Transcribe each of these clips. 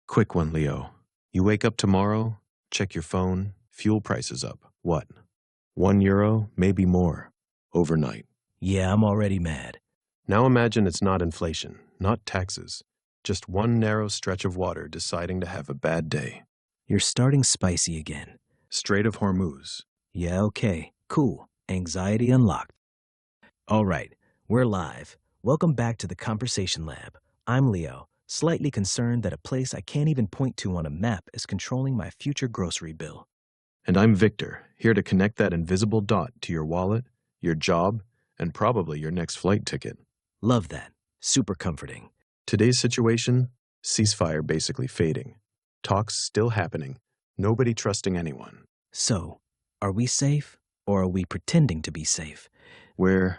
Quick one, Leo. You wake up tomorrow, check your phone, fuel prices up. What? €1, maybe more, overnight. Yeah, I'm already mad. Now imagine it's not inflation, not taxes, just one narrow stretch of water deciding to have a bad day. You're starting spicy again. Strait of Hormuz. Yeah, okay, cool. Anxiety unlocked. All right, we're live. Welcome back to the Conversation Lab. I'm Leo, slightly concerned that a place I can't even point to on a map is controlling my future grocery bill. And I'm Victor, here to connect that invisible dot to your wallet, your job, and probably your next flight ticket. Love that. Super comforting. Today's situation, ceasefire basically fading. Talks still happening, nobody trusting anyone. So, are we safe, or are we pretending to be safe? We're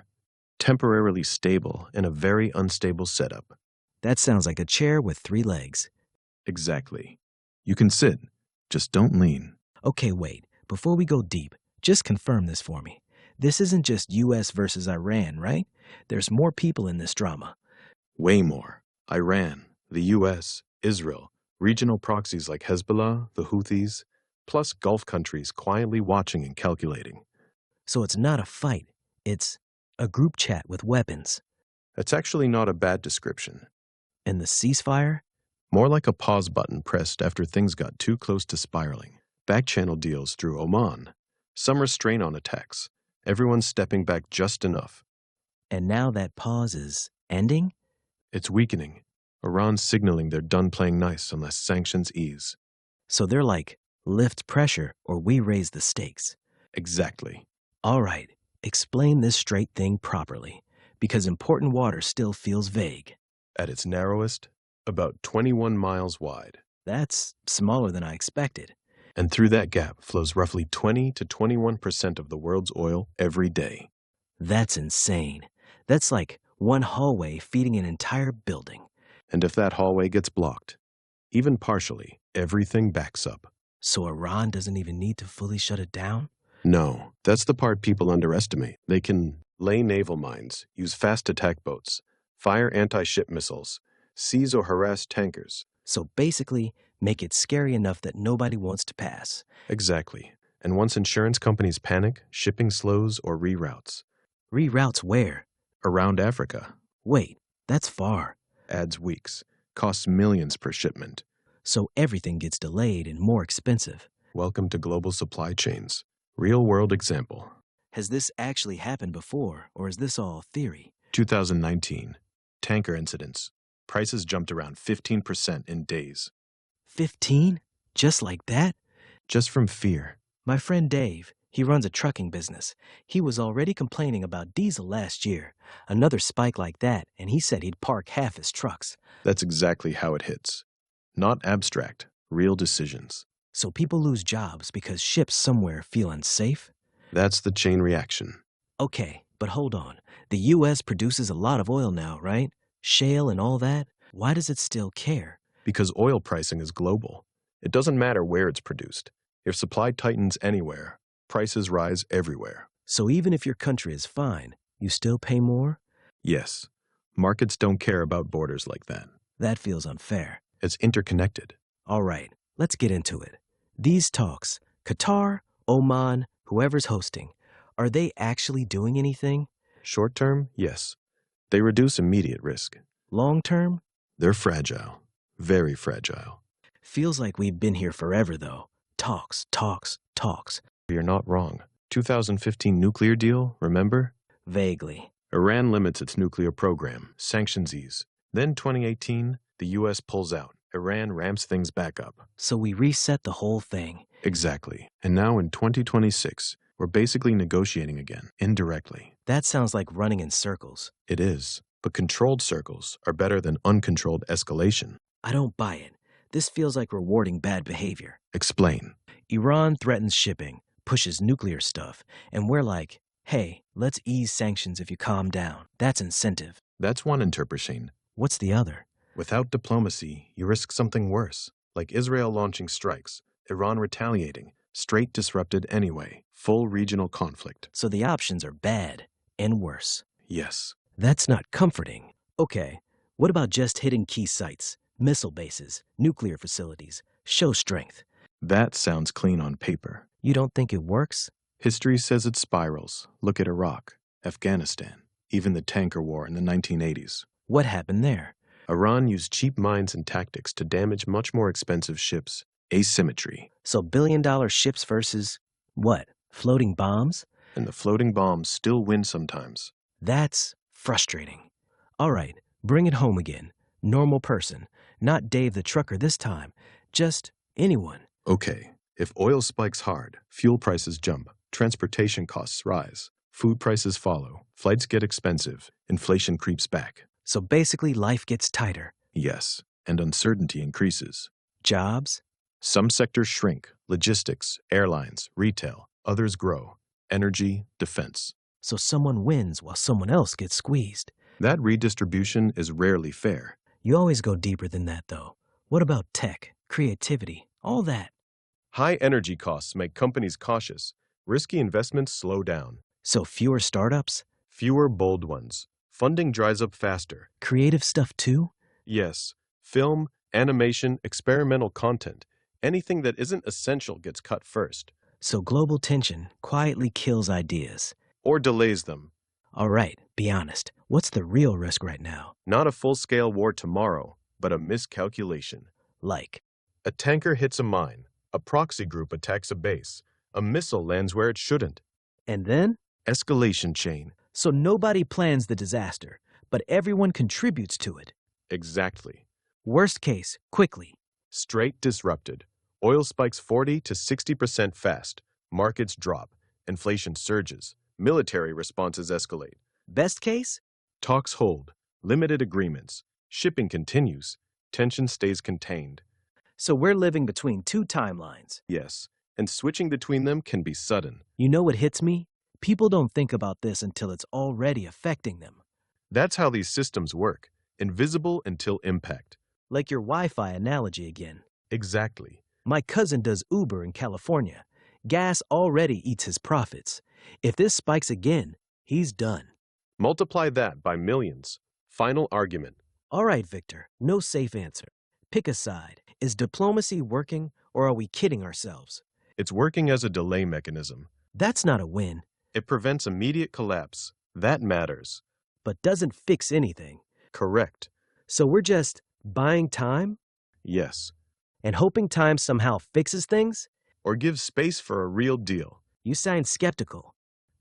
temporarily stable in a very unstable setup. That sounds like a chair with 3 legs. Exactly. You can sit, just don't lean. Okay, wait. Before we go deep, just confirm this for me. This isn't just US versus Iran, right? There's more people in this drama. Way more. Iran, the US, Israel, regional proxies like Hezbollah, the Houthis, plus Gulf countries quietly watching and calculating. So it's not a fight. It's a group chat with weapons. That's actually not a bad description. And the ceasefire? More like a pause button pressed after things got too close to spiraling. Back-channel deals through Oman. Some restraint on attacks. Everyone's stepping back just enough. And now that pause is ending? It's weakening. Iran's signaling they're done playing nice unless sanctions ease. So they're like, lift pressure or we raise the stakes. Exactly. All right, explain this straight thing properly, because important water still feels vague. At its narrowest, about 21 miles wide. That's smaller than I expected. And through that gap flows roughly 20 to 21% of the world's oil every day. That's insane. That's like one hallway feeding an entire building. And if that hallway gets blocked, even partially, everything backs up. So Iran doesn't even need to fully shut it down? No, that's the part people underestimate. They can lay naval mines, use fast attack boats, fire anti-ship missiles, seize or harass tankers. So basically, make it scary enough that nobody wants to pass. Exactly. And once insurance companies panic, shipping slows or reroutes. Reroutes where? Around Africa. Wait, that's far. Adds weeks. Costs millions per shipment. So everything gets delayed and more expensive. Welcome to global supply chains. Real-world example. Has this actually happened before, or is this all theory? 2019. Tanker incidents. Prices jumped around 15% in days. 15? Just like that? Just from fear. My friend Dave, he runs a trucking business. He was already complaining about diesel last year. Another spike like that, and he said he'd park half his trucks. That's exactly how it hits. Not abstract, real decisions. So people lose jobs because ships somewhere feel unsafe? That's the chain reaction. Okay, but hold on. The US produces a lot of oil now, right? Shale and all that. Why does it still care? Because oil pricing is global. It doesn't matter where it's produced. If supply tightens anywhere, prices rise everywhere. So even if your country is fine, you still pay more? Yes. Markets don't care about borders like that. That feels unfair. It's interconnected. All right, let's get into it. These talks, Qatar, Oman, whoever's hosting, are they actually doing anything? Short term, yes. They reduce immediate risk. Long term? They're fragile. Very fragile. Feels like we've been here forever, though. Talks, talks, talks. You're not wrong. 2015 nuclear deal, remember? Vaguely. Iran limits its nuclear program, sanctions ease. Then 2018, the US pulls out. Iran ramps things back up. So we reset the whole thing. Exactly. And now in 2026, we're basically negotiating again, indirectly. That sounds like running in circles. It is. But controlled circles are better than uncontrolled escalation. I don't buy it. This feels like rewarding bad behavior. Explain. Iran threatens shipping, pushes nuclear stuff, and we're like, hey, let's ease sanctions if you calm down. That's incentive. That's one interpretation. What's the other? Without diplomacy, you risk something worse, like Israel launching strikes, Iran retaliating, Strait disrupted anyway, full regional conflict. So the options are bad and worse. Yes. That's not comforting. Okay, what about just hitting key sites? Missile bases, nuclear facilities, show strength. That sounds clean on paper. You don't think it works? History says it spirals. Look at Iraq, Afghanistan, even the tanker war in the 1980s. What happened there? Iran used cheap mines and tactics to damage much more expensive ships. Asymmetry. So billion-dollar ships versus, what, floating bombs? And the floating bombs still win sometimes. That's frustrating. All right, bring it home again. Normal person, not Dave the trucker this time, just anyone. Okay, if oil spikes hard, fuel prices jump, transportation costs rise, food prices follow, flights get expensive, inflation creeps back. So basically life gets tighter. Yes, and uncertainty increases. Jobs? Some sectors shrink, logistics, airlines, retail, others grow, energy, defense. So someone wins while someone else gets squeezed. That redistribution is rarely fair. You always go deeper than that, though. What about tech, creativity, all that? High energy costs make companies cautious. Risky investments slow down. So fewer startups? Fewer bold ones. Funding dries up faster. Creative stuff too? Yes, film, animation, experimental content. Anything that isn't essential gets cut first. So global tension quietly kills ideas. Or delays them. All right, be honest. What's the real risk right now? Not a full-scale war tomorrow, but a miscalculation. Like? A tanker hits a mine. A proxy group attacks a base. A missile lands where it shouldn't. And then? Escalation chain. So nobody plans the disaster, but everyone contributes to it. Exactly. Worst case, quickly. Strait disrupted. Oil spikes 40 to 60% fast. Markets drop. Inflation surges. Military responses escalate. Best case? Talks hold. Limited agreements. Shipping continues. Tension stays contained. So we're living between two timelines. Yes, and switching between them can be sudden. You know what hits me? People don't think about this until it's already affecting them. That's how these systems work. Invisible until impact. Like your Wi-Fi analogy again. Exactly. My cousin does Uber in California. Gas already eats his profits. If this spikes again, he's done. Multiply that by millions. Final argument. All right, Victor, no safe answer. Pick a side. Is diplomacy working, or are we kidding ourselves? It's working as a delay mechanism. That's not a win. It prevents immediate collapse. That matters. But doesn't fix anything. Correct. So we're just buying time? Yes. And hoping time somehow fixes things? Or gives space for a real deal. You sound skeptical.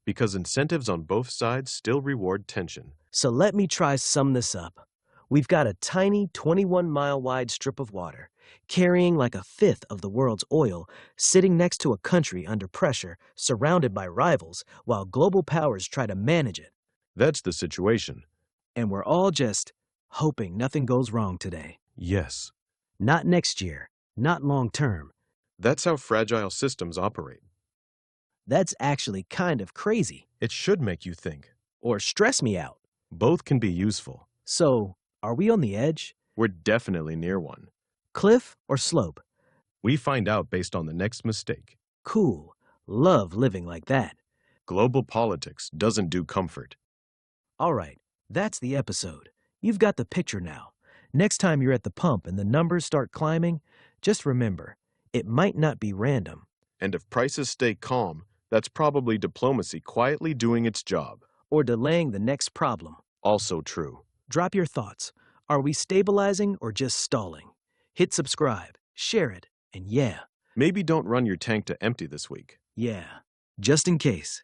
Because incentives on both sides still reward tension. So let me try sum this up. We've got a tiny 21-mile-wide strip of water, carrying like a fifth of the world's oil, sitting next to a country under pressure, surrounded by rivals, while global powers try to manage it. That's the situation. And we're all just hoping nothing goes wrong today. Yes. Not next year, not long term. That's how fragile systems operate. That's actually kind of crazy. It should make you think. Or stress me out. Both can be useful. So, are we on the edge? We're definitely near one. Cliff or slope? We find out based on the next mistake. Cool. Love living like that. Global politics doesn't do comfort. All right, that's the episode. You've got the picture now. Next time you're at the pump and the numbers start climbing, just remember, it might not be random. And if prices stay calm, that's probably diplomacy quietly doing its job. Or delaying the next problem. Also true. Drop your thoughts. Are we stabilizing or just stalling? Hit subscribe, share it, and yeah. Maybe don't run your tank to empty this week. Yeah, just in case.